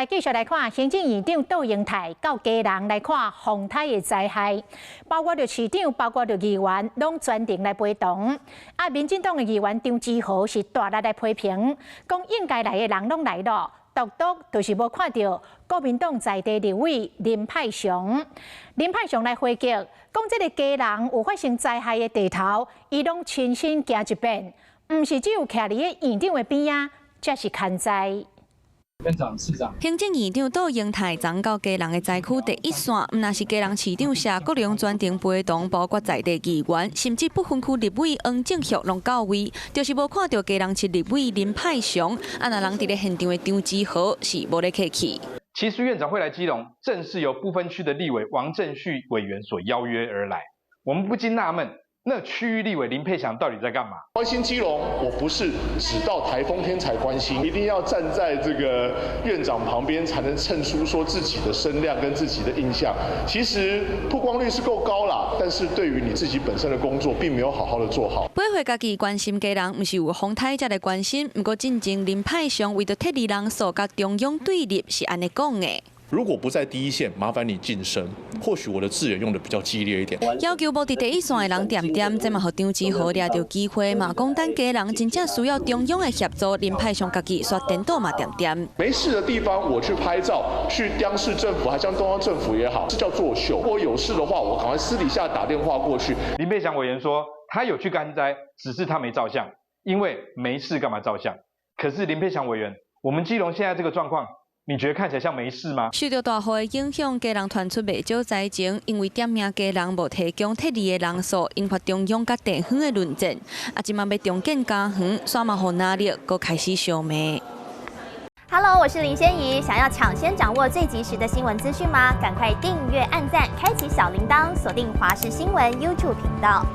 继续来看，行政院长杜英泰到家人来看风台的灾害，包括着市长、包括着议员，拢专程来陪同。民进党的议员张志豪是大力来批评，讲应该来的人拢来了，独独就是无看到国民党在地立委林派雄。林派雄来回击，讲这个家人有发生灾害的地头，伊拢亲身行一遍，唔是只有徛伫个院长的边啊，才是看灾。 院长、市长，行政院长杜英泰昨到家人的灾区第一线，唔那是家人市长谢国良专程陪同，包括在地议员，甚至不分区立委黄正旭拢到位，就是无看到家人市立委林派雄，那人伫咧现场的张志豪是无咧客气。其实院长会来基隆，正是由不分区的立委王正旭委员所邀约而来。我们不禁纳闷。 那区域立委林佩祥到底在干嘛？关心基隆，我不是只到台风天才关心，一定要站在这个院长旁边，才能衬出说自己的声量跟自己的印象。其实曝光率是够高啦，但是对于你自己本身的工作，并没有好好的做好。每回家己关心家人，唔是有风台才来关心，不过真正林派上为着替二人所甲中央对立，是安尼讲的。 如果不在第一线，麻烦你晋升。或许我的字眼用的比较激烈一点。要求无伫第一线的人点点，这嘛互张志豪抓到机会嘛，讲等家人真正需要中央的协助，林派上家己刷颠倒嘛点点。没事的地方我去拍照，去央视政府还像中央政府也好，这叫作秀。如果有事的话，我赶快私底下打电话过去。林佩祥委员说，他有去干灾，只是他没照相，因为没事干嘛照相？可是林佩祥委员，我们基隆现在这个状况。 你觉得看起来像没事吗？受到大雨的影响，家人传出未少灾情，因为点名家人无提供特例的人数，引发中央甲地方的论战。即马要重建家园，煞嘛互压力，搁开始烧眉。Hello， 我是林仙怡，想要抢先掌握最及时的新闻资讯吗？赶快订阅、按赞、开启小铃铛，锁定华视新闻 YouTube 频道。